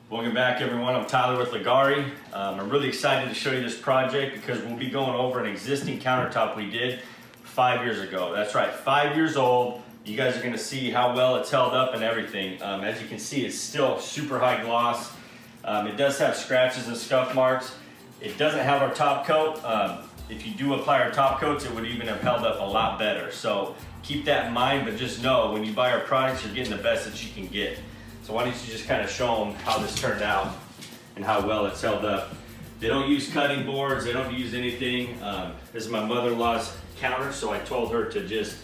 Welcome back everyone, I'm Tyler with Ligari. I'm really excited to show you this project because we'll be going over an existing countertop we did 5 years ago. That's right, 5 years old. You guys are gonna see how well it's held up and everything. As you can see, it's still super high gloss. It does have scratches and scuff marks. It doesn't have our top coat. If you do apply our top coats, it would even have held up a lot better. So keep that in mind, but just know when you buy our products, you're getting the best that you can get. So why don't you just kind of show them how this turned out and how well it's held up. They don't use cutting boards, they don't use anything. This is my mother-in-law's counter, so I told her to just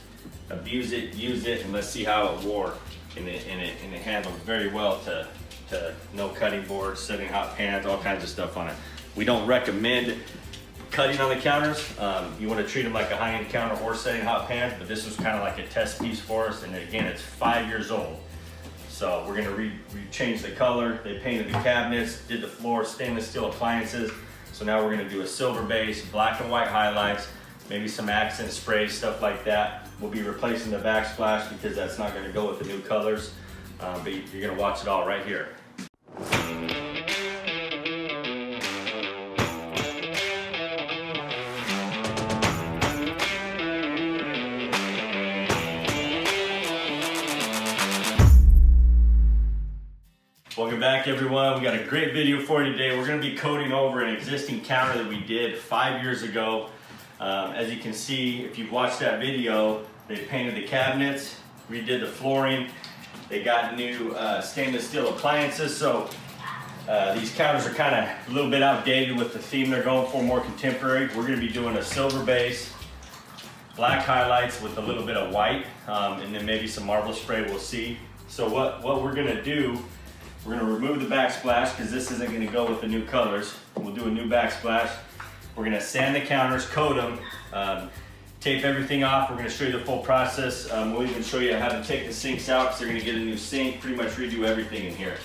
abuse it, use it, and let's see how it wore. And it handled very well to no cutting boards, setting hot pans, all kinds of stuff on it. We don't recommend cutting on the counters. You want to treat them like a high-end counter or setting hot pans, but this was kind of like a test piece for us, and again, it's 5 years old. So we're gonna change the color. They painted the cabinets, did the floor, stainless steel appliances. So now we're gonna do a silver base, black and white highlights, maybe some accent sprays, stuff like that. We'll be replacing the backsplash because that's not gonna go with the new colors. But you're gonna watch it all right here. Welcome back everyone. We got a great video for you today. We're going to be coating over an existing counter that we did 5 years ago. As you can see, if you've watched that video, they painted the cabinets, redid the flooring, they got new stainless steel appliances. So these counters are kind of a little bit outdated with the theme they're going for, more contemporary. We're going to be doing a silver base, black highlights with a little bit of white, and then maybe some marble spray, we'll see. So what we're going to do, we're going to remove the backsplash because this isn't going to go with the new colors. We'll do a new backsplash. We're going to sand the counters, coat them, tape everything off. We're going to show you the full process. We'll even show you how to take the sinks out because they're going to get a new sink, pretty much redo everything in here.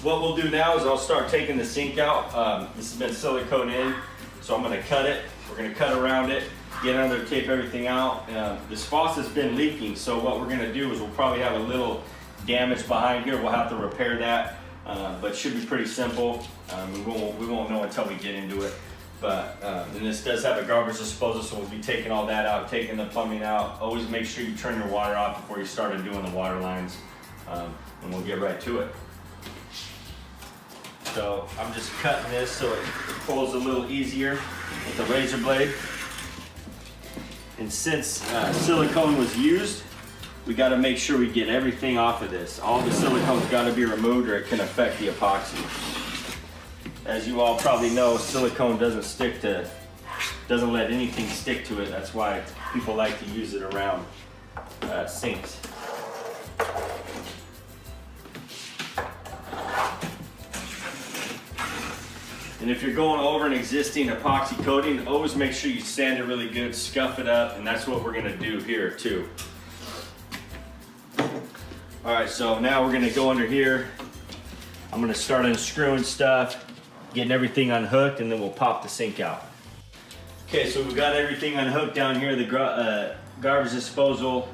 What we'll do now is I'll start taking the sink out. This has been silicone in, so I'm going to cut it. We're going to cut around it, get under, tape everything out. This faucet's been leaking, so what we're going to do is we'll probably have a little damage behind here. We'll have to repair that. But should be pretty simple. We won't know until we get into it. But and this does have a garbage disposal, so we'll be taking all that out, taking the plumbing out. Always make sure you turn your water off before you start doing the water lines, and we'll get right to it. So I'm just cutting this so it pulls a little easier with the razor blade. And since silicone was used, we got to make sure we get everything off of this. All the silicone's got to be removed or it can affect the epoxy. As you all probably know, silicone doesn't let anything stick to it. That's why people like to use it around sinks. And if you're going over an existing epoxy coating, always make sure you sand it really good, scuff it up, and that's what we're gonna do here too. All right, so now we're gonna go under here. I'm gonna start unscrewing stuff, getting everything unhooked, and then we'll pop the sink out. Okay, so we've got everything unhooked down here. The garbage disposal,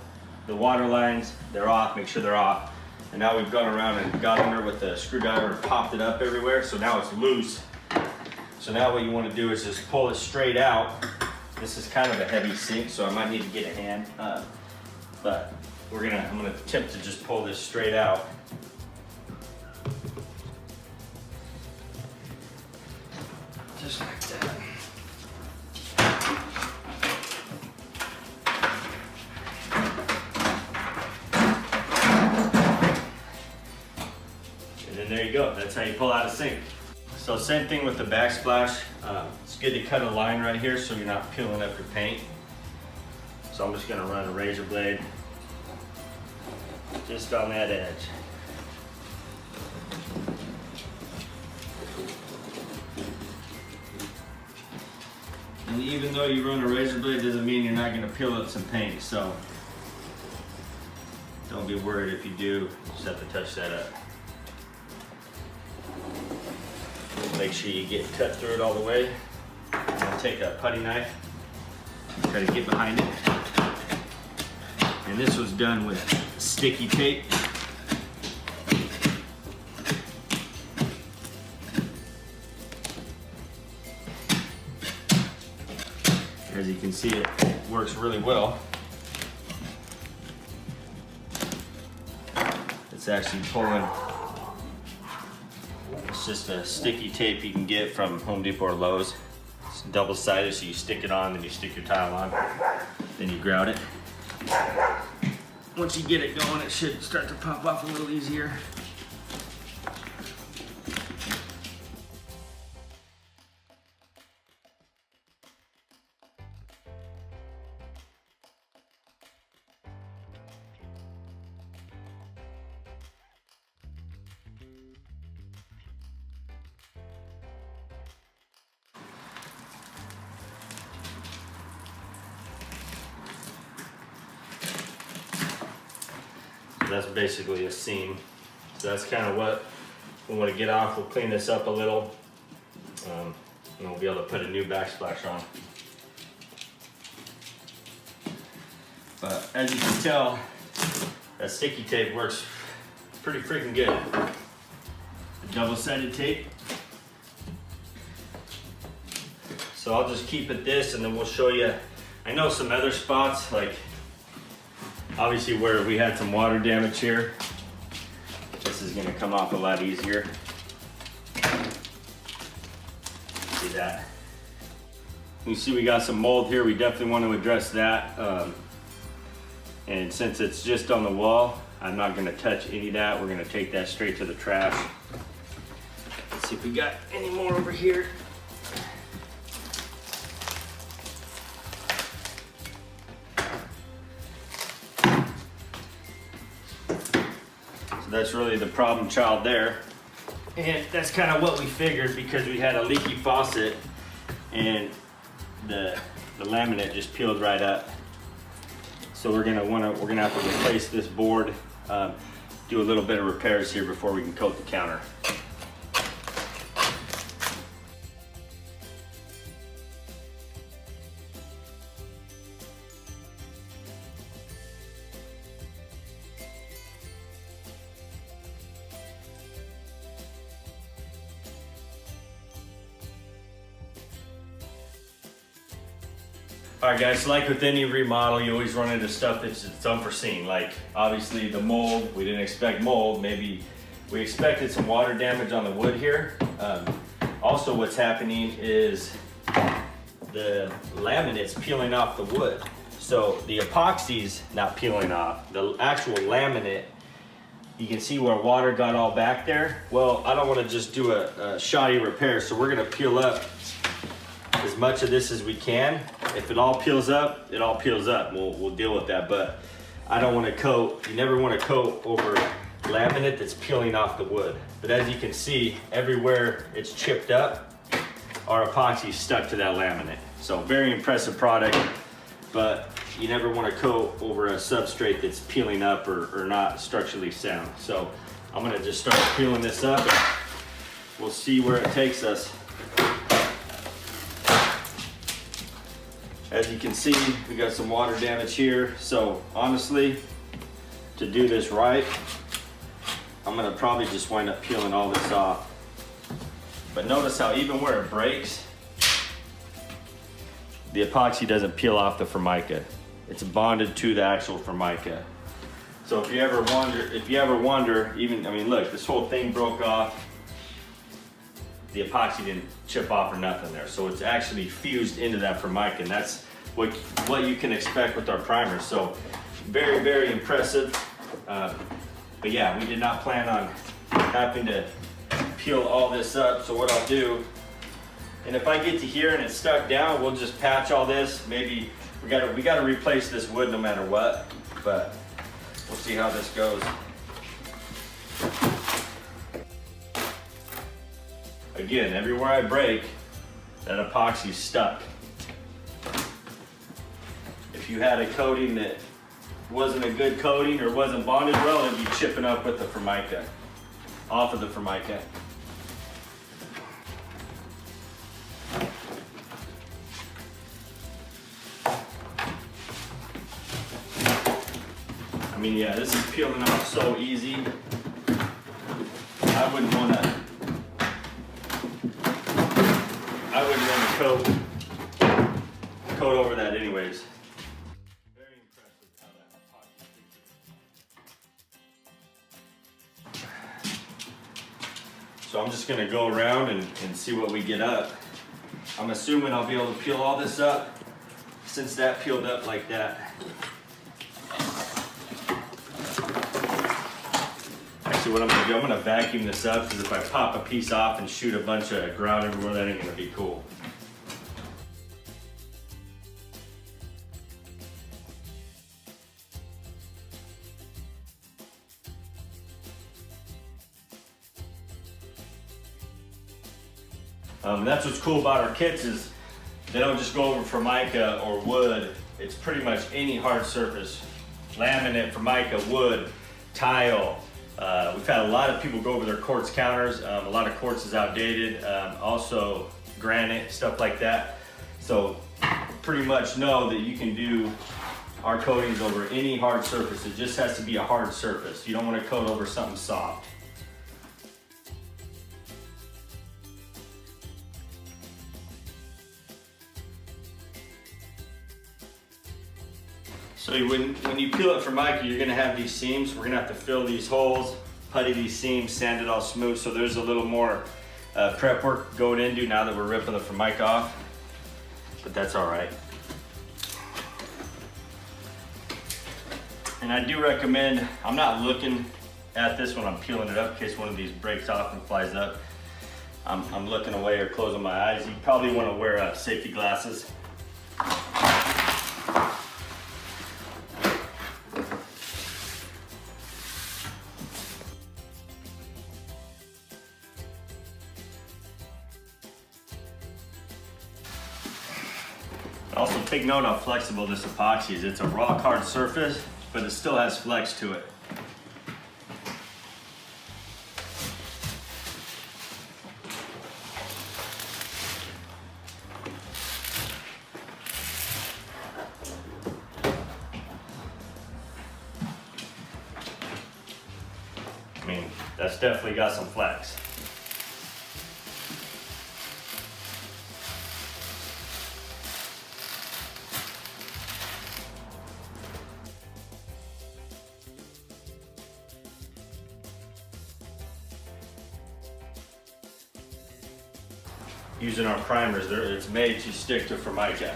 the water lines, they're off, make sure they're off. And now we've gone around and got under with the screwdriver and popped it up everywhere, so now it's loose. So now what you wanna do is just pull it straight out. This is kind of a heavy sink, so I might need to get a hand, but I'm gonna attempt to just pull this straight out. Just like that. And then there you go, that's how you pull out a sink. So same thing with the backsplash. It's good to cut a line right here so you're not peeling up your paint. So I'm just gonna run a razor blade just on that edge. And even though you run a razor blade, doesn't mean you're not going to peel up some paint, so don't be worried if you do. You just have to touch that up. Make sure you get cut through it all the way. I'm going to take a putty knife, try to get behind it. And this was done with sticky tape. As you can see, it works really well. It's actually pulling. It's just a sticky tape you can get from Home Depot or Lowe's. It's double-sided, so you stick it on, then you stick your tile on, then you grout it. Once you get it going, it should start to pop off a little easier. That's basically a seam. So that's kind of what we want to get off. We'll clean this up a little, and we'll be able to put a new backsplash on. But as you can tell, that sticky tape works pretty freaking good. The double-sided tape. So I'll just keep it this, and then we'll show you. I know some other spots, like obviously where we had some water damage here, this is gonna come off a lot easier. See that? You see we got some mold here, we definitely want to address that. And since it's just on the wall, I'm not gonna touch any of that. We're gonna take that straight to the trash. Let's see if we got any more over here. That's really the problem child there. And that's kind of what we figured, because we had a leaky faucet and the laminate just peeled right up. So we're gonna have to replace this board, do a little bit of repairs here before we can coat the counter. Alright guys, so like with any remodel, you always run into stuff that's unforeseen. Like obviously the mold, we didn't expect mold. Maybe we expected some water damage on the wood here. Also what's happening is the laminate's peeling off the wood. So the epoxy's not peeling off. The actual laminate, you can see where water got all back there. Well, I don't want to just do a shoddy repair, so we're gonna peel up as much of this as we can. If it all peels up, it all peels up. We'll deal with that, but I don't want to coat. You never want to coat over laminate that's peeling off the wood. But as you can see, everywhere it's chipped up, our epoxy stuck to that laminate. So very impressive product, but you never want to coat over a substrate that's peeling up or not structurally sound. So I'm gonna just start peeling this up and we'll see where it takes us. As you can see, we got some water damage here. So honestly, to do this right, I'm gonna probably just wind up peeling all this off. But notice how even where it breaks, the epoxy doesn't peel off the Formica. It's bonded to the actual Formica. So if you ever wonder, even, I mean, look, this whole thing broke off. The epoxy didn't chip off or nothing there. So it's actually fused into that Formica, and that's what you can expect with our primer. So very, very impressive. But yeah, we did not plan on having to peel all this up. So what I'll do, and if I get to here and it's stuck down, we'll just patch all this. Maybe we gotta replace this wood no matter what, but we'll see how this goes. Again, everywhere I break, that epoxy's stuck. If you had a coating that wasn't a good coating or wasn't bonded well, it'd be chipping up with the Formica, off of the Formica. I mean, yeah, this is peeling off so easy. I wouldn't want to coat over that anyways. Very impressed with how that epoxy fixes. So I'm just gonna go around and see what we get up. I'm assuming I'll be able to peel all this up since that peeled up like that. Actually, what I'm gonna do, I'm gonna vacuum this up, because if I pop a piece off and shoot a bunch of grout everywhere, that ain't gonna be cool. That's what's cool about our kits is they don't just go over Formica or wood. It's pretty much any hard surface. Laminate, Formica, wood, tile. We've had a lot of people go over their quartz counters. A lot of quartz is outdated. Also granite, stuff like that. So pretty much know that you can do our coatings over any hard surface. It just has to be a hard surface. You don't want to coat over something soft. So when you peel it Formica, you're gonna have these seams. We're gonna have to fill these holes, putty these seams, sand it all smooth. So there's a little more prep work going into now that we're ripping the Formica off, but that's all right. And I do recommend, I'm not looking at this when I'm peeling it up in case one of these breaks off and flies up. I'm looking away or closing my eyes. You probably wanna wear safety glasses. Also, take note how flexible this epoxy is. It's a rock hard surface, but it still has flex to it. I mean, that's definitely got some flex. Using our primers, it's made to stick to Formica.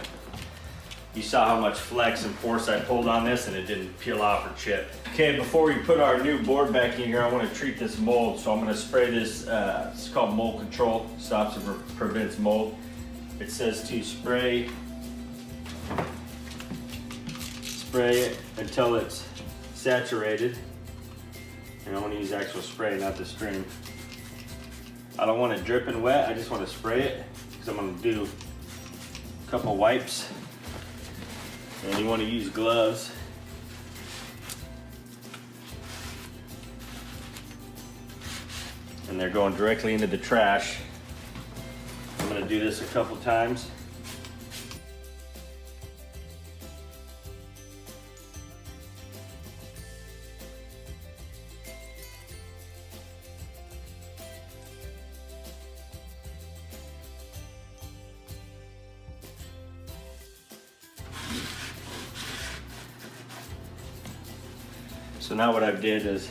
You saw how much flex and force I pulled on this and it didn't peel off or chip. Okay, before we put our new board back in here, I want to treat this mold. So I'm going to spray this, it's called mold control, stops and prevents mold. It says to spray it until it's saturated. And I want to use actual spray, not the stream. I don't want it dripping wet, I just want to spray it because I'm going to do a couple wipes. And you want to use gloves. And they're going directly into the trash. I'm going to do this a couple times. So now what I did is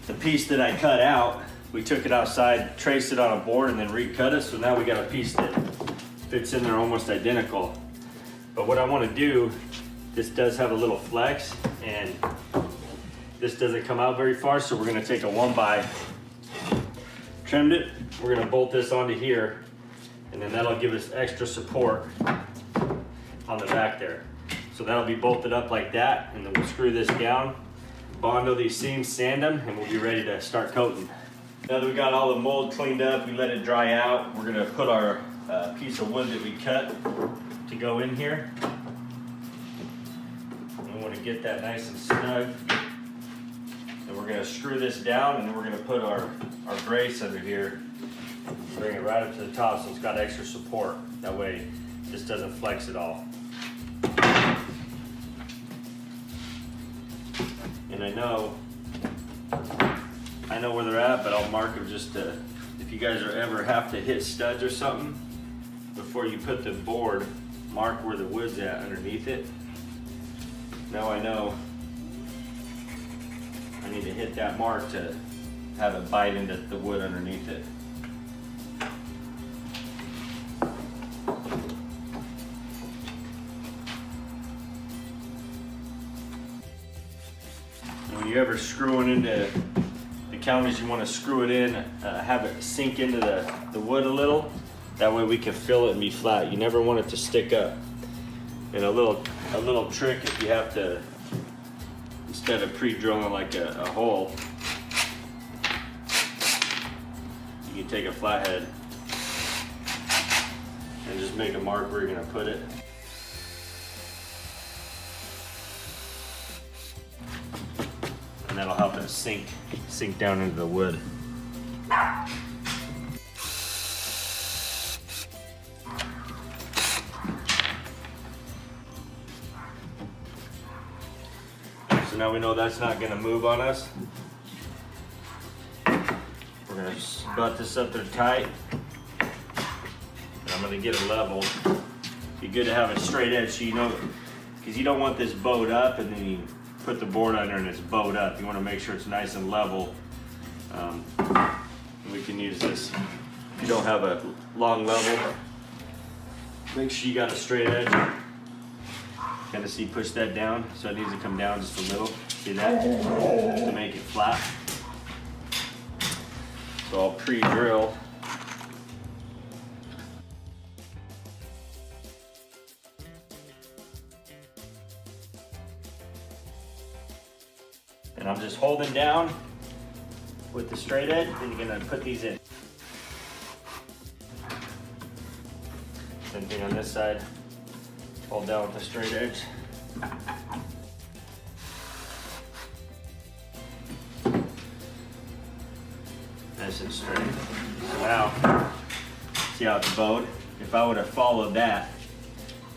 the piece that I cut out, we took it outside, traced it on a board and then recut it. So now we got a piece that fits in there almost identical. But what I want to do, this does have a little flex and this doesn't come out very far. So we're going to take a 1x, trimmed it. We're going to bolt this onto here and then that'll give us extra support on the back there. So that'll be bolted up like that and then we'll screw this down. Bondo these seams, sand them, and we'll be ready to start coating. Now that we got all the mold cleaned up, we let it dry out, we're gonna put our piece of wood that we cut to go in here. And we wanna get that nice and snug. And we're gonna screw this down and then we're gonna put our brace under here. Bring it right up to the top so it's got extra support. That way this doesn't flex at all. And I know where they're at, but I'll mark them just to, if you guys ever have to hit studs or something before you put the board mark where the wood's at underneath it. Now I know I need to hit that mark to have it bite into the wood underneath it. When you're ever screwing into the counters, you want to screw it in, have it sink into the wood a little. That way we can fill it and be flat. You never want it to stick up. And a little trick, if you have to, instead of pre-drilling like a hole, you can take a flathead and just make a mark where you're going to put it. And that'll help it sink down into the wood. So now we know that's not going to move on us. We're going to butt this up there tight. And I'm going to get it level. Be good to have a straight edge, so you know, because you don't want this bowed up and then you put the board under and it's bowed up. You want to make sure it's nice and level. We can use this. If you don't have a long level, make sure you got a straight edge. Kind of see, push that down, so it needs to come down just a little. See that? To make it flat. So I'll pre-drill. And I'm just holding down with the straight edge, then you're gonna put these in. Same thing on this side. Hold down with the straight edge. Nice and straight. So now, see how it's bowed? If I would have followed that,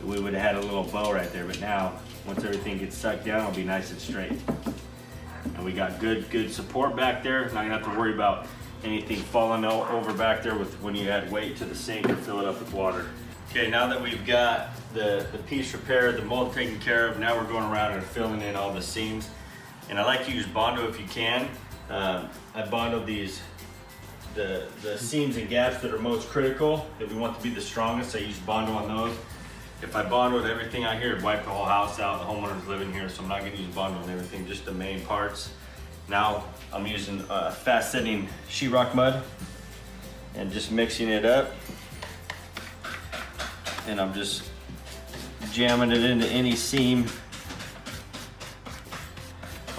we would have had a little bow right there, but now, once everything gets sucked down, it'll be nice and straight. And we got good support back there. Not gonna have to worry about anything falling over back there with when you add weight to the sink or fill it up with water. Okay, now that we've got the piece repaired, the mold taken care of, now we're going around and filling in all the seams. And I like to use Bondo if you can. I Bondo these, the seams and gaps that are most critical, that we want to be the strongest. I use Bondo on those. If I Bondoed everything out here, it'd wipe the whole house out. The homeowner's living here, so I'm not gonna use Bondo on everything, just the main parts. Now I'm using fast setting sheetrock mud and just mixing it up. And I'm just jamming it into any seam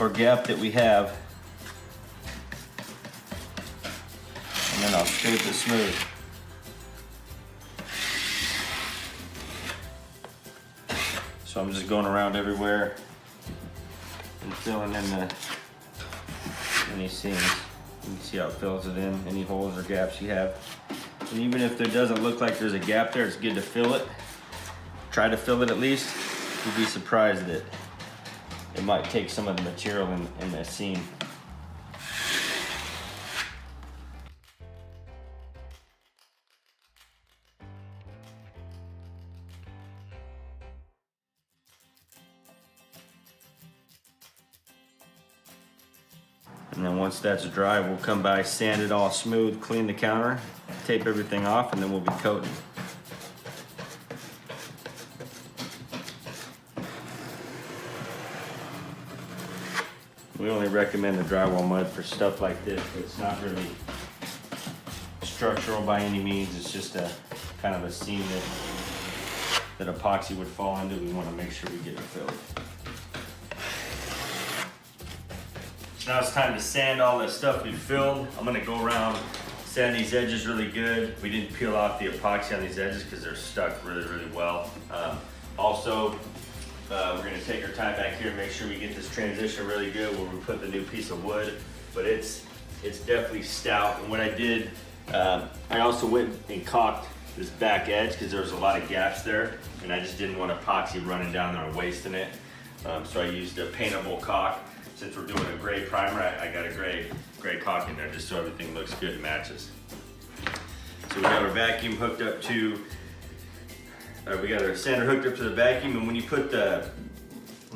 or gap that we have. And then I'll scrape it smooth. So I'm just going around everywhere and filling in any seams. You can see how it fills it in, any holes or gaps you have. And even if there doesn't look like there's a gap there, it's good to fill it. Try to fill it at least. You'd be surprised that it might take some of the material in that seam. And then once that's dry, we'll come by, sand it all smooth, clean the counter, tape everything off, and then we'll be coating. We only recommend the drywall mud for stuff like this. It's not really structural by any means. It's just a kind of a seam that epoxy would fall into. We want to make sure we get it filled. Now it's time to sand all the stuff we filled. I'm gonna go around, sand these edges really good. We didn't peel off the epoxy on these edges because they're stuck really well. Also, we're gonna take our time back here and make sure we get this transition really good where we put the new piece of wood. But it's definitely stout. And what I did, I also went and caulked this back edge because there was a lot of gaps there, and I just didn't want epoxy running down there and wasting it. So I used a paintable caulk. Since we're doing a gray primer, I got a gray caulk in there just so everything looks good and matches. So we got our vacuum hooked up to We got our sander hooked up to the vacuum, and when you put the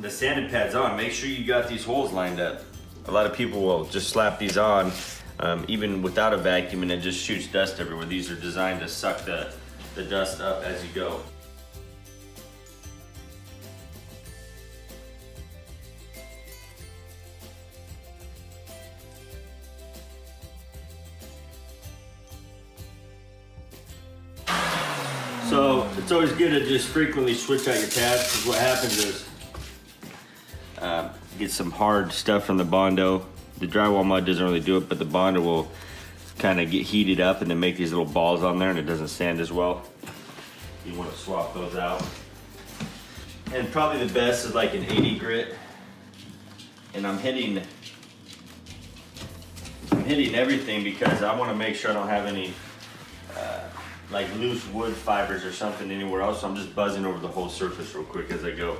sanding pads on, make sure you got these holes lined up. A lot of people will just slap these on even without a vacuum, and it just shoots dust everywhere. These are designed to suck the dust up as you go. So it's always good to just frequently switch out your tabs, because what happens is you get some hard stuff from the Bondo. The drywall mud doesn't really do it, but the Bondo will kind of get heated up and then make these little balls on there, and it doesn't sand as well. You want to swap those out. And probably the best is like an 80 grit. And I'm hitting everything because I want to make sure I don't have any like loose wood fibers or something anywhere else. So I'm just buzzing over the whole surface real quick as I go.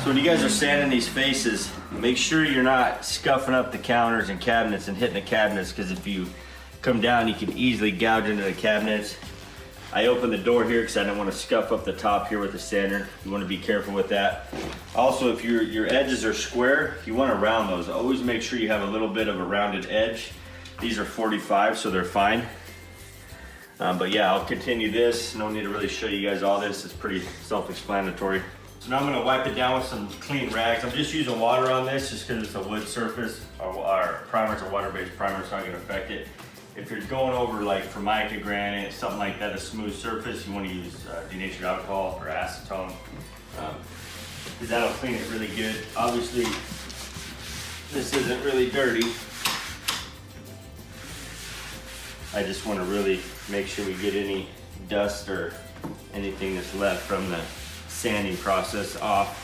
So when you guys are sanding these faces, make sure you're not scuffing up the counters and cabinets and hitting the cabinets, because if you come down, you can easily gouge into the cabinets. I opened the door here because I didn't want to scuff up the top here with the sander. You want to be careful with that. Also, if your edges are square, you want to round those. Always make sure you have a little bit of a rounded edge. These are 45, so they're fine. But yeah, I'll continue this. No need to really show you guys all this. It's pretty self-explanatory. So now I'm going to wipe it down with some clean rags. I'm just using water on this just because it's a wood surface. Our primer's a water-based primer, it's not going to affect it. If you're going over like Formica granite, something like that, a smooth surface, you want to use denatured alcohol or acetone, because that'll clean it really good. Obviously, this isn't really dirty. I just want to really make sure we get any dust or anything that's left from the sanding process off.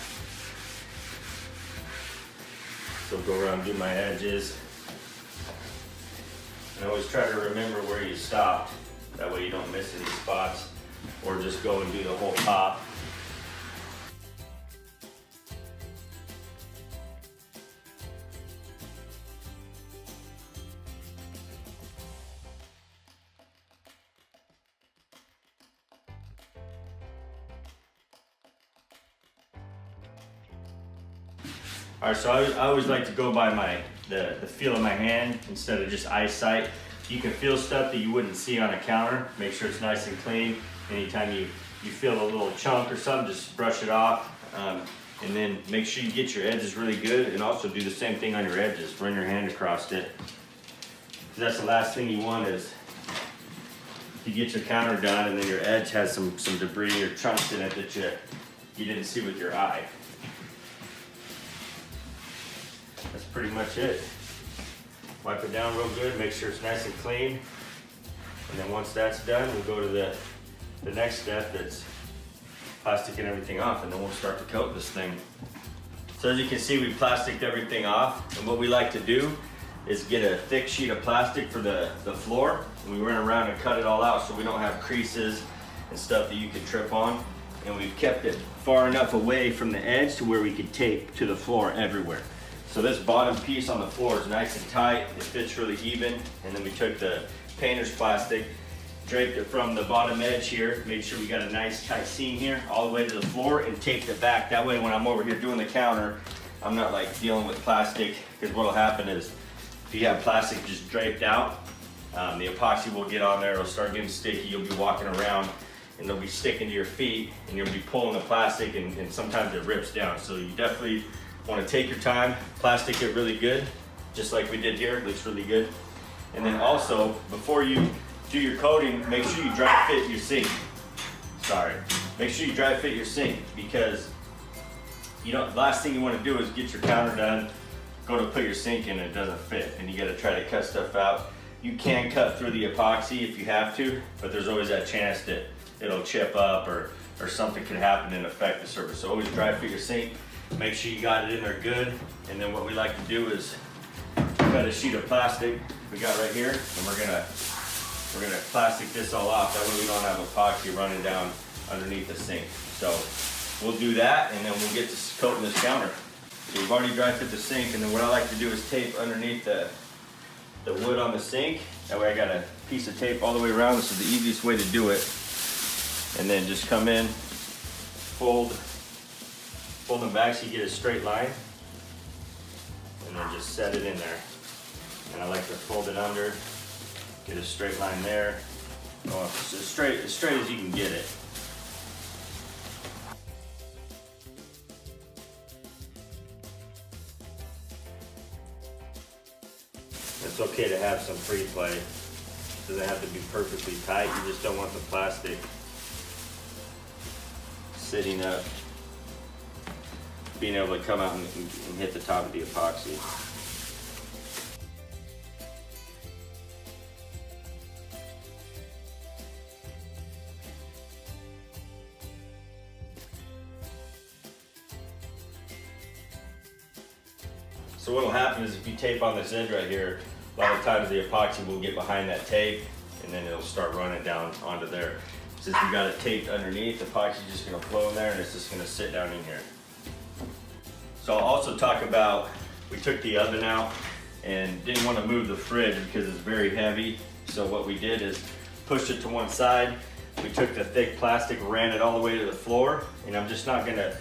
So go around and do my edges. And always try to remember where you stopped. That way you don't miss any spots, or just go and do the whole top. All right, so I always like to go by the feel of my hand instead of just eyesight. You can feel stuff that you wouldn't see on a counter. Make sure it's nice and clean. Anytime you feel a little chunk or something, just brush it off. And then make sure you get your edges really good, and also do the same thing on your edges. Run your hand across it. Because that's the last thing you want is you get your counter done and then your edge has some debris or chunks in it that you didn't see with your eye. That's pretty much it. Wipe it down real good, make sure it's nice and clean. And then once that's done, we'll go to the next step, that's plasticking everything off, and then we'll start to coat this thing. So as you can see, we plasticed everything off, and what we like to do is get a thick sheet of plastic for the floor, and we run around and cut it all out so we don't have creases and stuff that you can trip on. And we've kept it far enough away from the edge to where we can tape to the floor everywhere. So this bottom piece on the floor is nice and tight, it fits really even, and then we took the painter's plastic, draped it from the bottom edge here, made sure we got a nice tight seam here all the way to the floor, and taped it back. That way when I'm over here doing the counter, I'm not like dealing with plastic, because what'll happen is if you have plastic just draped out, the epoxy will get on there, it'll start getting sticky, you'll be walking around and they'll be sticking to your feet, and you'll be pulling the plastic, and sometimes it rips down. So you definitely want to take your time, plastic it really good, just like we did here. It looks really good. And then also, before you do your coating, make sure you dry fit your sink. Make sure you dry fit your sink, because the last thing you want to do is get your counter done, go to put your sink in, and it doesn't fit, and you got to try to cut stuff out. You can cut through the epoxy if you have to, but there's always that chance that it'll chip up or something could happen and affect the surface. So always dry fit your sink. Make sure you got it in there good. And then what we like to do is cut a sheet of plastic we got right here, and we're gonna plastic this all off. That way we don't have epoxy running down underneath the sink. So we'll do that, and then we'll get to coating this counter. So we've already dry fit the sink, and then what I like to do is tape underneath the wood on the sink. That way I got a piece of tape all the way around. This is the easiest way to do it. And then just come in, fold them back so you get a straight line, and then just set it in there. And I like to fold it under, get a straight line there. Oh, as straight as you can get it. It's okay to have some free play. It doesn't have to be perfectly tight. You just don't want the plastic sitting up, being able to come out and hit the top of the epoxy. So what will happen is if you tape on this edge right here, a lot of times the epoxy will get behind that tape and then it'll start running down onto there. Since you got it taped underneath, the epoxy is just gonna flow in there and it's just gonna sit down in here. So I'll also talk about, we took the oven out and didn't want to move the fridge because it's very heavy. So what we did is pushed it to one side. We took the thick plastic, ran it all the way to the floor, and I'm not gonna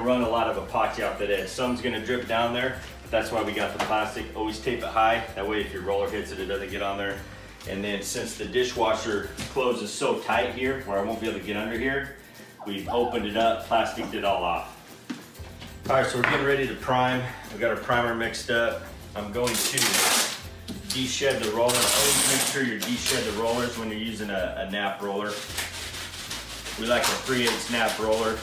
run a lot of epoxy off that edge. Some's gonna drip down there, but that's why we got the plastic. Always tape it high. That way if your roller hits it, it doesn't get on there. And then since the dishwasher closes so tight here, where I won't be able to get under here, we've opened it up, plasticed it all off. All right, so we're getting ready to prime. We've got our primer mixed up. I'm going to de-shed the roller. Always make sure you de-shed the rollers when you're using a nap roller. We like a 3/8 nap roller.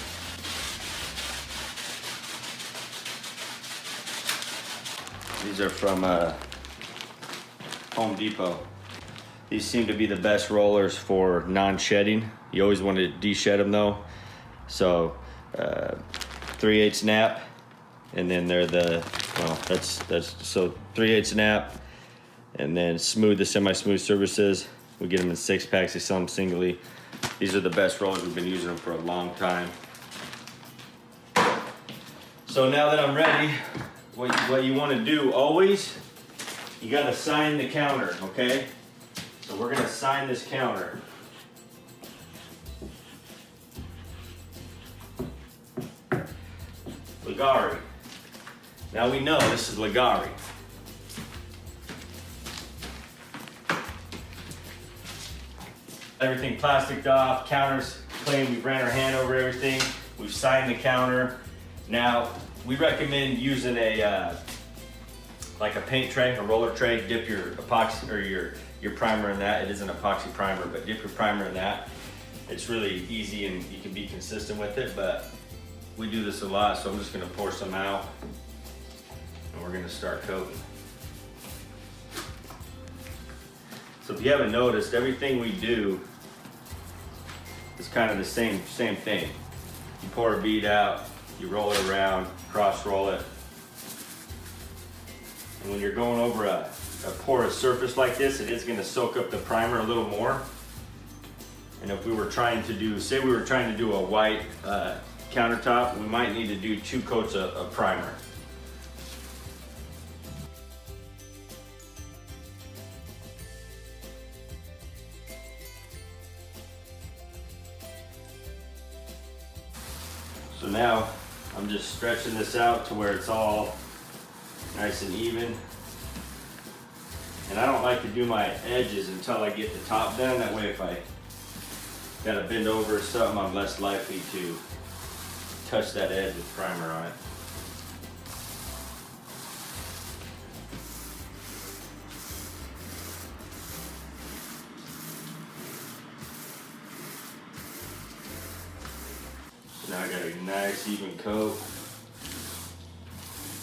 These are from Home Depot. These seem to be the best rollers for non-shedding. You always want to de-shed them though. So 3/8 nap, and then they're so 3/8 nap, and then smooth, the semi-smooth surfaces. We get them in 6-packs. They sell them singly. These are the best rollers. We've been using them for a long time. So now that I'm ready, what you want to do always, you got to sign the counter, okay? So we're going to sign this counter. Ligari. Now we know this is Ligari. Everything plasticed off, counters clean, we ran our hand over everything, we've signed the counter. Now we recommend using like a paint tray, a roller tray. Dip your epoxy or your primer in that. It is an epoxy primer, but dip your primer in that. It's really easy and you can be consistent with it, but we do this a lot, so I'm just gonna pour some out and we're gonna start coating. So if you haven't noticed, everything we do is kind of the same thing. You pour a bead out, you roll it around, cross roll it. And when you're going over a porous surface like this, it is gonna soak up the primer a little more. And if we were trying to do, say we were trying to do a white countertop, we might need to do 2 coats of primer. So now I'm just stretching this out to where it's all nice and even. And I don't like to do my edges until I get the top done. That way if I gotta bend over or something, I'm less likely to touch that edge with primer on it. Now I got a nice even coat.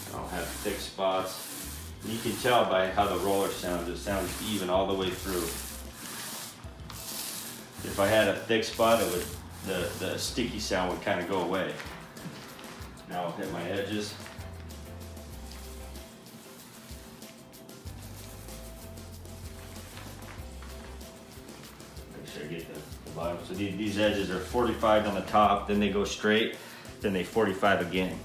I don't have thick spots. And you can tell by how the roller sounds. It sounds even all the way through. If I had a thick spot, it would, the sticky sound would kind of go away. Now I'll hit my edges. Make sure I get the bottom. So these edges are 45 on the top, then they go straight, then they 45 again.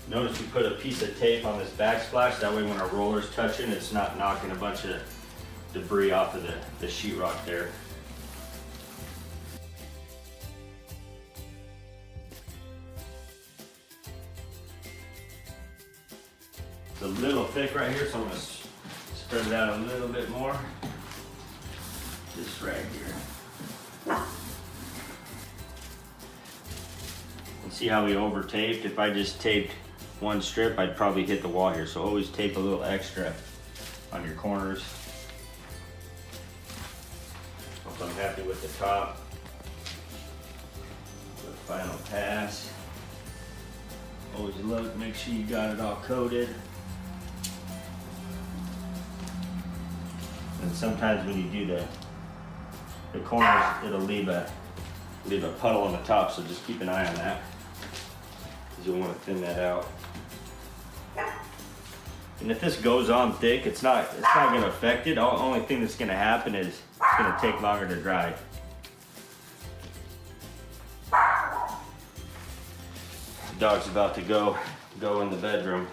Notice we put a piece of tape on this backsplash, that way when our roller's touching, it's not knocking a bunch of debris off of the sheetrock there. It's a little thick right here, so I'm going to spread it out a little bit more. Just right here. And see how we over taped? If I just taped one strip, I'd probably hit the wall here. So always tape a little extra on your corners. Hope I'm happy with the top. The final pass. Always look, make sure you got it all coated. And sometimes when you do the corners, it'll leave a puddle on the top, so just keep an eye on that, because you'll want to thin that out. And if this goes on thick, it's not going to affect it. The only thing that's going to happen is it's going to take longer to dry. The dog's about to go in the bedroom.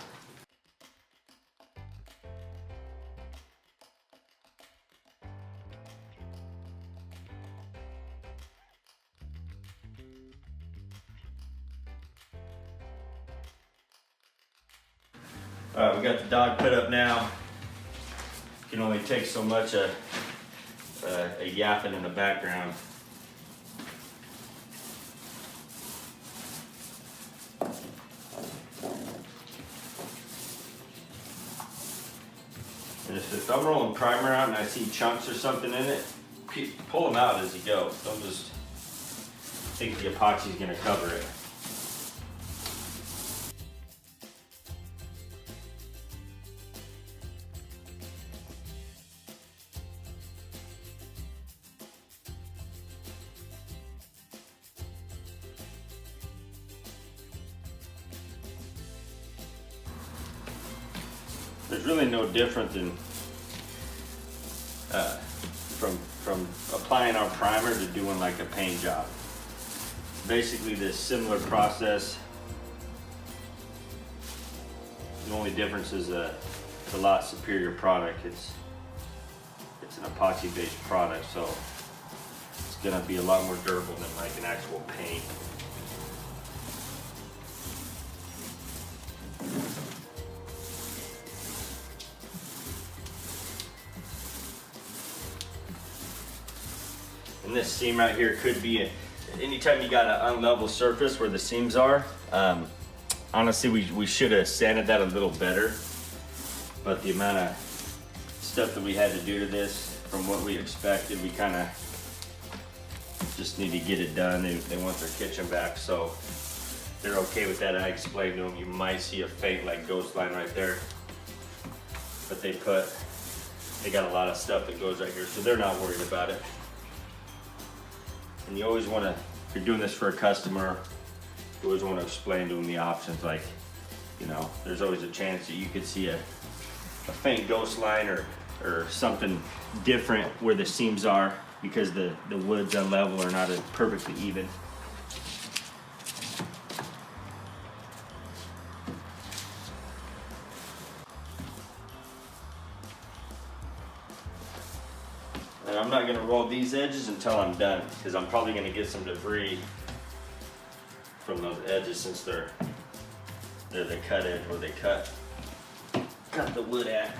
All right, we got the dog put up now. You can only take so much a yapping in the background. And if I'm rolling primer out and I see chunks or something in it, pull them out as you go. Don't just think the epoxy is going to cover it. There's really no different than from applying our primer to doing like a paint job. Basically this similar process. The only difference is it's a lot superior product. It's an epoxy based product, so it's gonna be a lot more durable than like an actual paint. And this seam right here could be anytime you got an unlevel surface where the seams are. Honestly, we should have sanded that a little better, but the amount of stuff that we had to do to this from what we expected, we kind of just need to get it done. They want their kitchen back, so they're okay with that. I explained to them you might see a faint like ghost line right there, but they got a lot of stuff that goes right here, so they're not worried about it. And you always want to, if you're doing this for a customer, you always want to explain to them the options. Like, you know, there's always a chance that you could see a faint ghost line or something different where the seams are because the wood's unlevel or not as perfectly even. And I'm not going to roll these edges until I'm done, because I'm probably going to get some debris from those edges since they're the cut edge where they cut the wood at.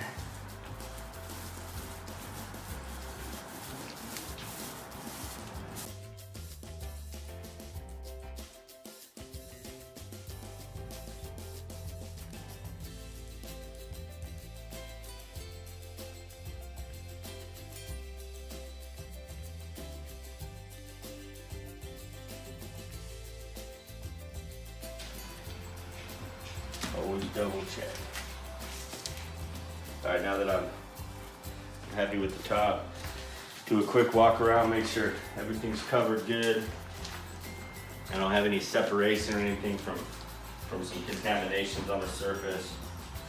Always double check. All right, now that I'm happy with the top. Do a quick walk around, make sure everything's covered good. I don't have any separation or anything from some contaminations on the surface.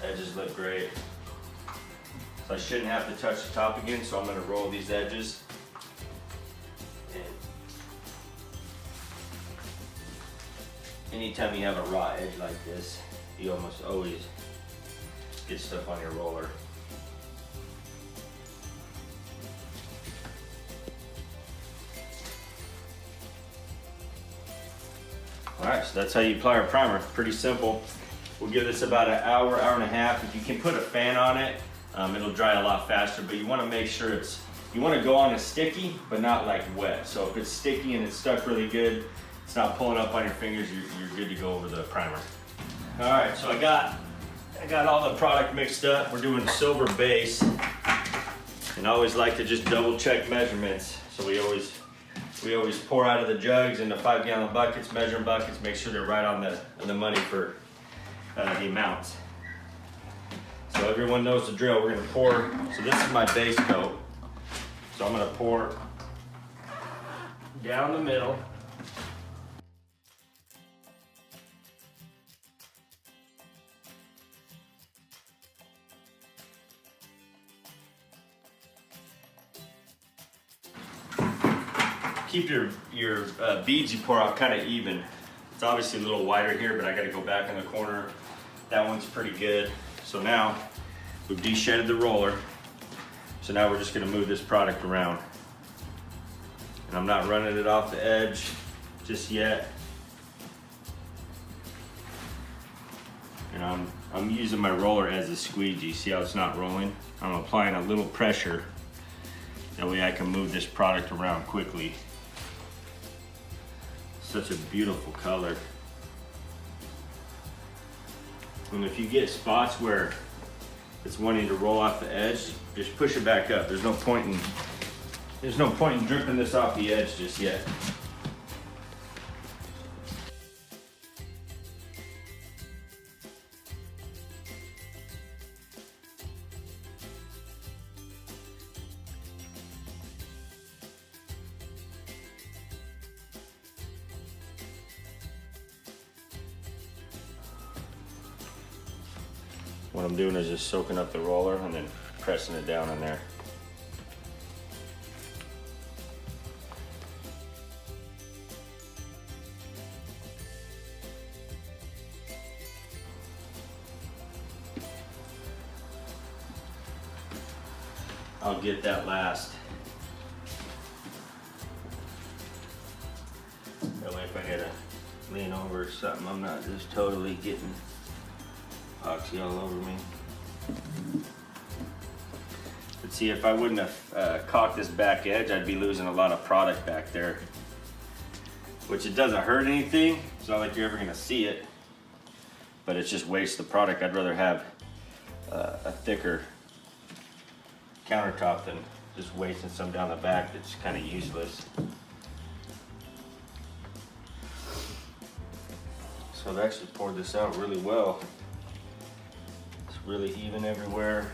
Edges look great. So I shouldn't have to touch the top again, so I'm gonna roll these edges. And anytime you have a raw edge like this, you almost always get stuff on your roller. Alright, so that's how you apply our primer. Pretty simple. We'll give this about an hour, hour and a half. If you can put a fan on it, it'll dry a lot faster, but you want to make sure you want to go on as sticky, but not like wet. So if it's sticky and it's stuck really good, it's not pulling up on your fingers, you're good to go over the primer. Alright, so I got all the product mixed up. We're doing silver base, and I always like to just double check measurements. So we always pour out of the jugs into 5-gallon buckets, measuring buckets, make sure they're right on the money for the amounts. So everyone knows the drill. We're gonna pour, so this is my base coat. So I'm gonna pour down the middle. Keep your beads you pour out kind of even. It's obviously a little wider here, but I got to go back in the corner. That one's pretty good. So now we've de-shedded the roller. So now we're just going to move this product around. And I'm not running it off the edge just yet. And I'm using my roller as a squeegee. See how it's not rolling? I'm applying a little pressure. That way I can move this product around quickly. Such a beautiful color. And if you get spots where it's wanting to roll off the edge, just push it back up. There's no point in dripping this off the edge just yet. What I'm doing is just soaking up the roller and then pressing it down in there. I'll get that last. That way if I gotta lean over or something, I'm not just totally getting epoxy all over me. But see, if I wouldn't have caulked this back edge, I'd be losing a lot of product back there. Which it doesn't hurt anything. It's not like you're ever gonna see it. But it's just waste of product. I'd rather have a thicker countertop than just wasting some down the back that's kind of useless. So I've actually poured this out really well. Really even everywhere.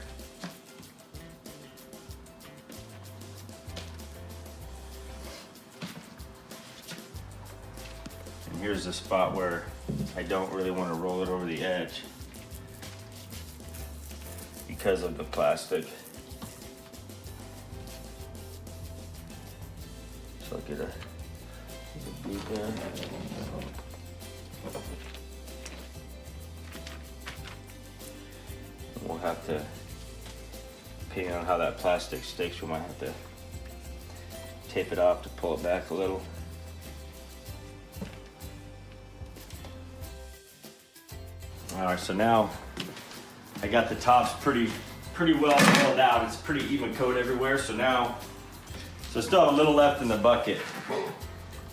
And here's the spot where I don't really want to roll it over the edge because of the plastic. So I'll get a bead there. We'll have to, depending on how that plastic sticks, we might have to tape it off to pull it back a little. All right, so now I got the tops pretty well filled out. It's pretty even coat everywhere. So now, so still a little left in the bucket.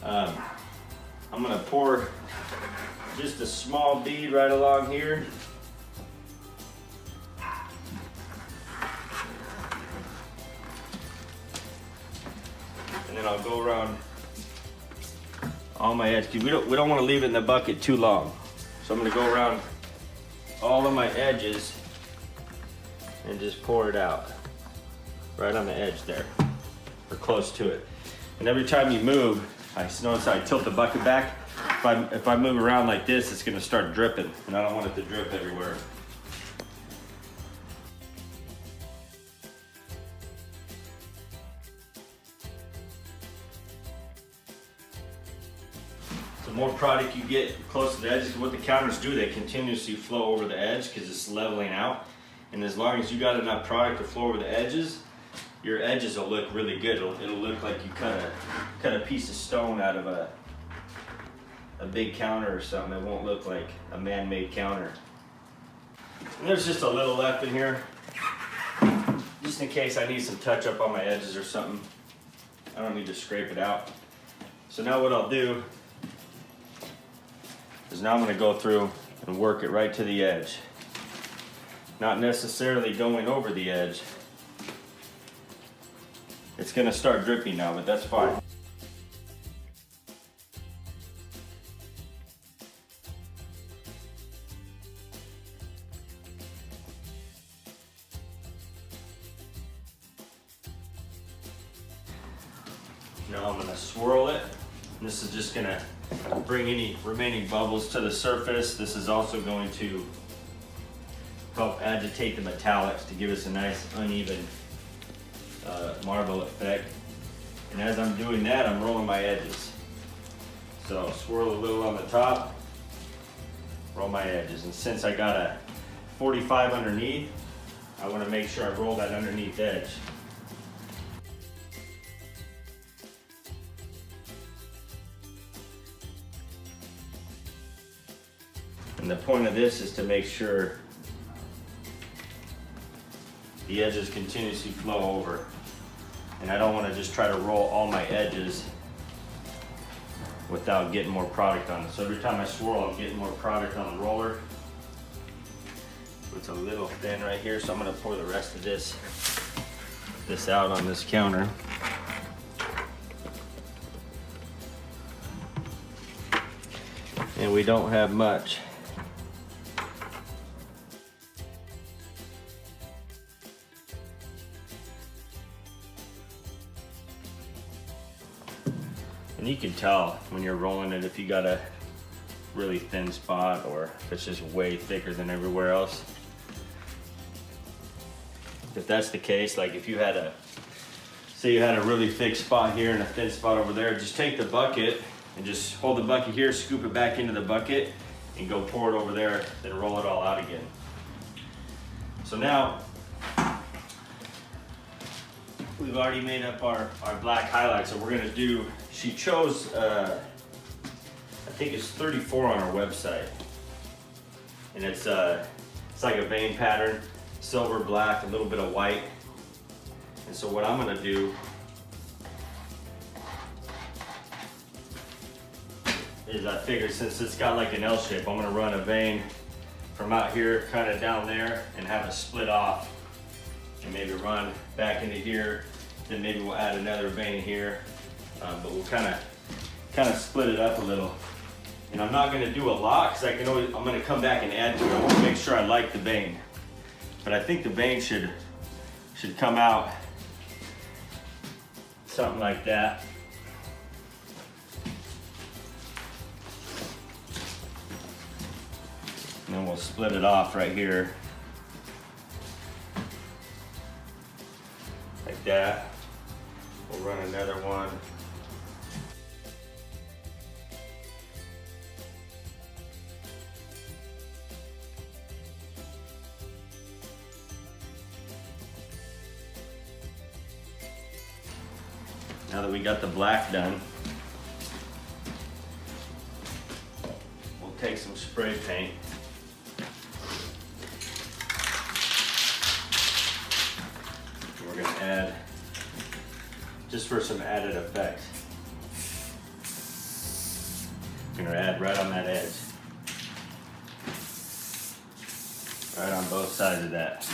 I'm gonna pour just a small bead right along here. And then I'll go around all my edges. We don't want to leave it in the bucket too long. So I'm going to go around all of my edges and just pour it out right on the edge there, or close to it. And every time you move, I notice I tilt the bucket back. If I move around like this, it's gonna start dripping, and I don't want it to drip everywhere. The more product you get close to the edge, what the counters do, they continuously flow over the edge because it's leveling out. And as long as you got enough product to flow over the edges, your edges will look really good. It'll look like you cut a piece of stone out of a big counter or something. It won't look like a man-made counter. And there's just a little left in here, just in case I need some touch up on my edges or something. I don't need to scrape it out. So now what I'll do is now I'm going to go through and work it right to the edge. Not necessarily going over the edge. It's going to start dripping now, but that's fine. Now I'm going to swirl it. And this is just going to bring any remaining bubbles to the surface. This is also going to help agitate the metallics to give us a nice uneven marble effect. And as I'm doing that, I'm rolling my edges. So swirl a little on the top, roll my edges. And since I got a 45 underneath, I want to make sure I roll that underneath edge. And the point of this is to make sure the edges continuously flow over. And I don't want to just try to roll all my edges without getting more product on it. So every time I swirl, I'm getting more product on the roller. It's a little thin right here, so I'm going to pour the rest of this out on this counter. And we don't have much. And you can tell when you're rolling it if you got a really thin spot or if it's just way thicker than everywhere else. If that's the case, like if you had say you had a really thick spot here and a thin spot over there, just take the bucket and just hold the bucket here, scoop it back into the bucket and go pour it over there, then roll it all out again. So now, we've already made up our black highlights, so we're gonna do, she chose, I think it's 34 on our website. And it's like a vein pattern, silver, black, a little bit of white. And so what I'm gonna do is I figured since it's got like an L shape, I'm gonna run a vein from out here kind of down there and have it split off. And maybe run back into here, then maybe we'll add another vein here, but we'll kind of split it up a little. And I'm not going to do a lot because I'm going to come back and add to it. I want to make sure I like the vein, but I think the vein should come out something like that. And then we'll split it off right here. Like that. We'll run another one. Now that we got the black done, we'll take some spray paint. We're going to add, just for some added effect, we're going to add right on that edge. Right on both sides of that.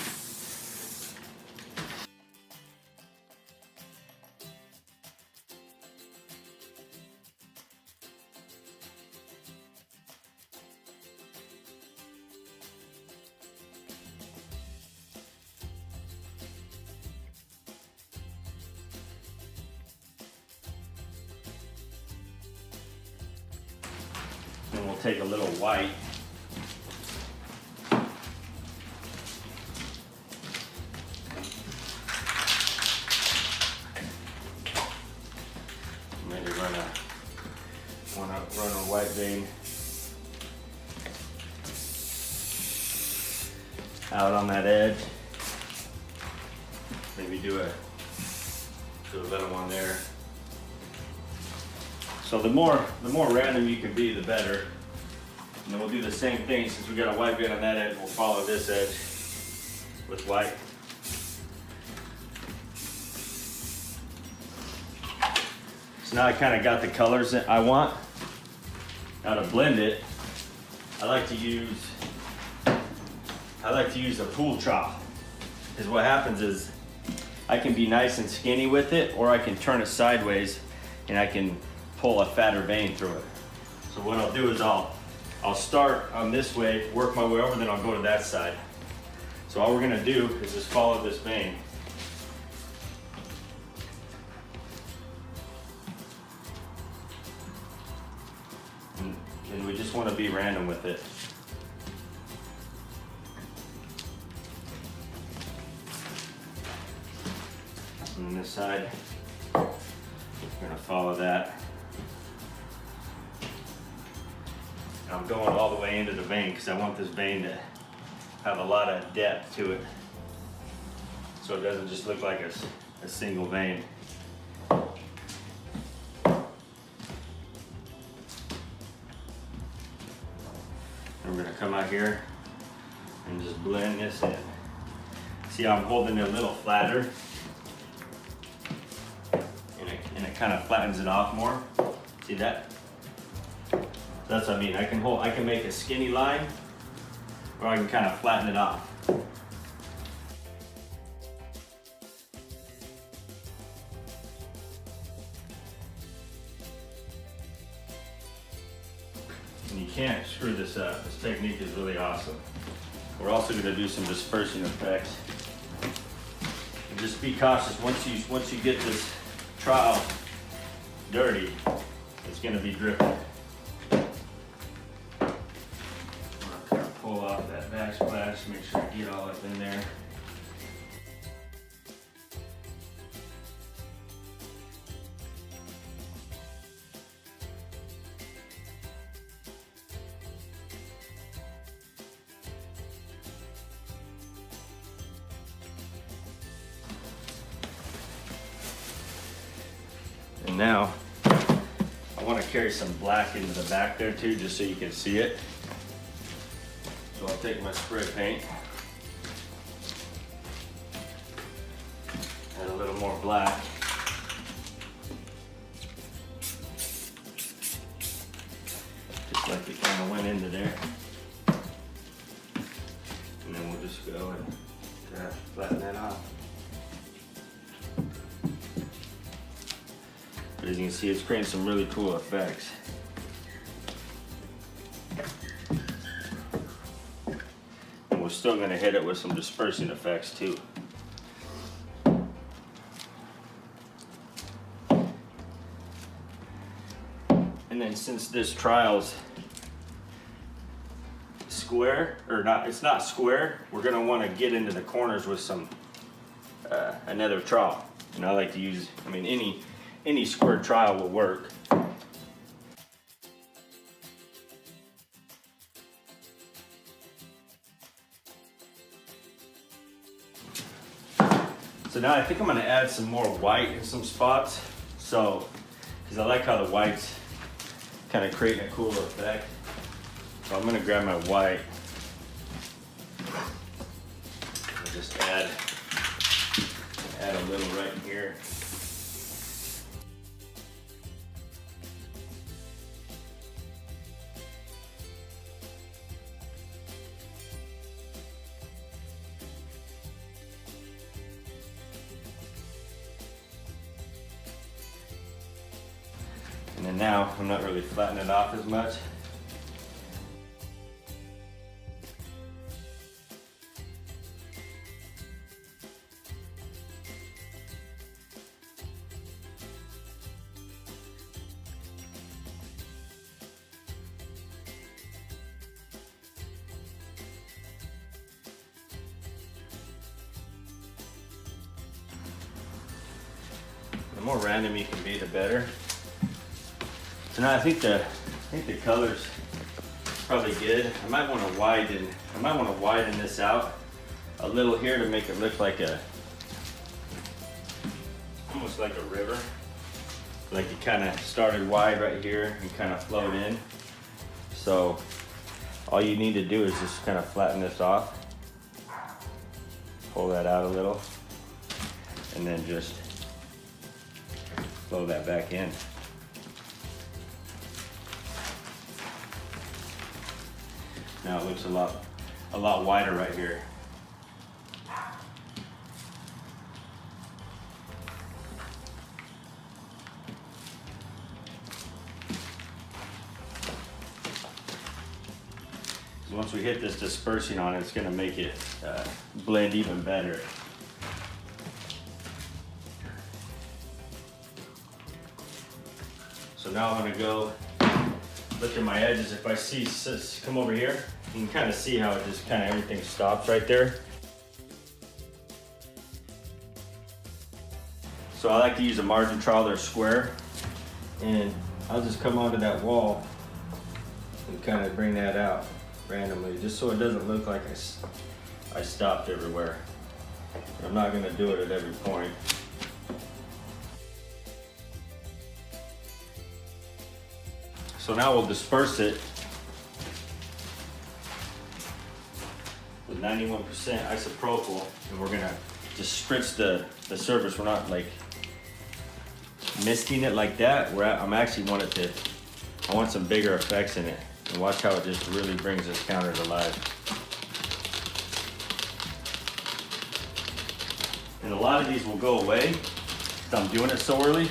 we'll take a little white. Maybe run a white vein out on that edge. Maybe do a little one there. So the more random you can be, the better. And then we'll do the same thing. Since we got a white vein on that edge, we'll follow this edge with white. So now I kind of got the colors that I want. Now to blend it, I like to use a pool trough. Because what happens is I can be nice and skinny with it, or I can turn it sideways and I can pull a fatter vein through it. So what I'll do is I'll start on this way, work my way over, then I'll go to that side. So all we're gonna do is just follow this vein. And we just want to be random with it. And on this side, we're gonna follow that. And I'm going all the way into the vein because I want this vein to have a lot of depth to it, so it doesn't just look like a single vein. And we're gonna come out here and just blend this in. See how I'm holding it a little flatter? And it kind of flattens it off more. See that? That's what I mean. I can make a skinny line, or I can kind of flatten it off. And you can't screw this up. This technique is really awesome. We're also going to do some dispersing effects. And just be cautious. Once you get this trowel dirty, it's going to be dripping. Kind of pull off that backsplash, make sure I get all up in there. And now I want to carry some black into the back there too, just so you can see it. So I'll take my spray paint, add a little more black. Just like it kind of went into there. And then we'll just go and flatten that off. But as you can see, it's creating some really cool effects. And we're still going to hit it with some dispersing effects too. And then since this trial's square, or not, it's not square, we're going to want to get into the corners with some another trowel. And I like to use, any square trowel will work. So now I think I'm going to add some more white in some spots. So, because I like how the white's kind of creating a cooler effect. So I'm going to grab my white and just add a little right in here. And then now I'm not really flattening it off as much. more random you can be, the better. So now I think the color's probably good. I might want to widen this out a little here to make it look like almost like a river. Like it kind of started wide right here and kind of flowed in. So all you need to do is just kind of flatten this off. Pull that out a little. And then just flow that back in. Now it looks a lot wider right here. Once we hit this dispersing on it, it's going to make it blend even better. So now I'm going to go look at my edges. If I see, come over here, you can kind of see how it just kind of everything stops right there. So I like to use a margin trowel. They're square, and I'll just come onto that wall and kind of bring that out randomly, just so it doesn't look like I stopped everywhere. I'm not going to do it at every point. So now we'll disperse it with 91% isopropyl, and we're going to just spritz the surface. We're not like misting it like that. I want some bigger effects in it. And watch how it just really brings this counter to life. And a lot of these will go away because I'm doing it so early,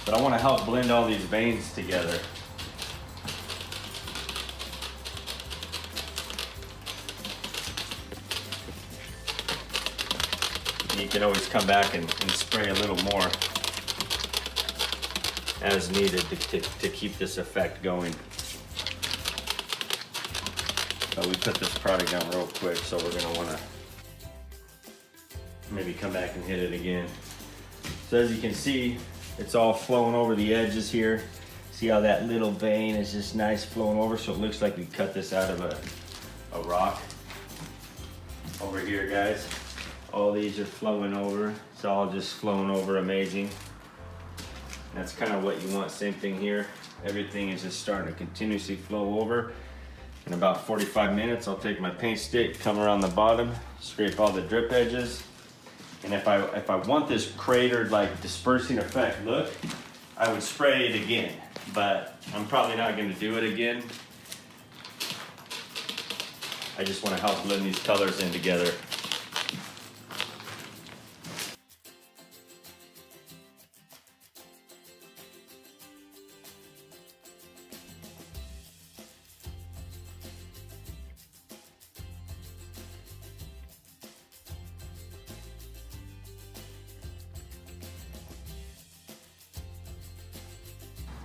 but I want to help blend all these veins together. And you can always come back and spray a little more as needed to keep this effect going. But we put this product down real quick, so we're gonna wanna maybe come back and hit it again. So as you can see, it's all flowing over the edges here. See how that little vein is just nice flowing over, so it looks like we cut this out of a rock. Over here, guys, all these are flowing over. It's all just flowing over amazing. That's kind of what you want. Same thing here. Everything is just starting to continuously flow over. In about 45 minutes, I'll take my paint stick, come around the bottom, scrape all the drip edges. And if I want this cratered, like dispersing effect look, I would spray it again, but I'm probably not going to do it again. I just want to help blend these colors in together.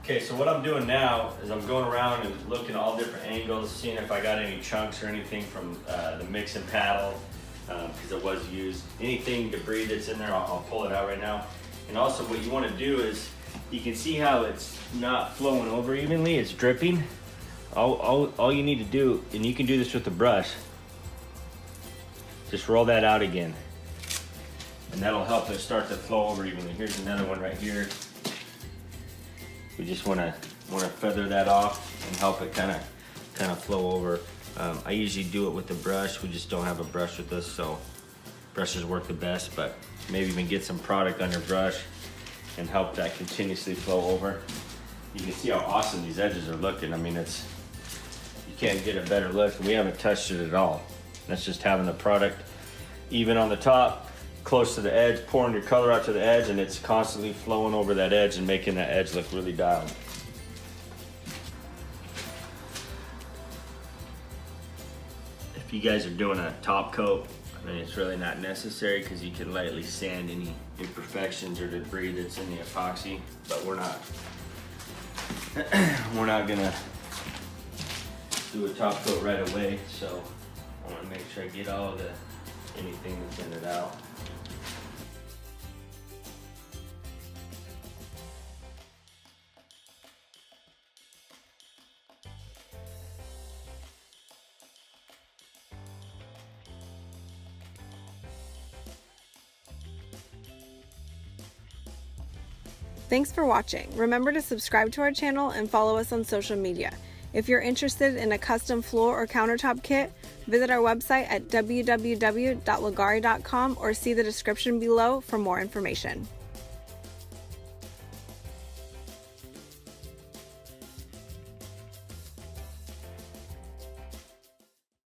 Okay, so what I'm doing now is I'm going around and looking at all different angles, seeing if I got any chunks or anything from the mix and paddle, because it was used. Anything, debris that's in there, I'll pull it out right now. And also what you want to do is, you can see how it's not flowing over evenly, it's dripping. All you need to do, and you can do this with the brush, just roll that out again. And that'll help it start to flow over evenly. Here's another one right here. We just want to feather that off and help it kind of flow over. I usually do it with the brush. We just don't have a brush with us, so brushes work the best. But maybe even get some product on your brush and help that continuously flow over. You can see how awesome these edges are looking. I mean, you can't get a better look. We haven't touched it at all. That's just having the product even on the top, close to the edge, pouring your color out to the edge, and it's constantly flowing over that edge and making that edge look really dialed. If you guys are doing a top coat, I mean, it's really not necessary because you can lightly sand any imperfections or debris that's in the epoxy, but we're not gonna do a top coat right away, so I want to make sure I get all anything that's in it out. Thanks for watching. Remember to subscribe to our channel and follow us on social media. If you're interested in a custom floor or countertop kit, visit our website at www.ligari.com or see the description below for more information.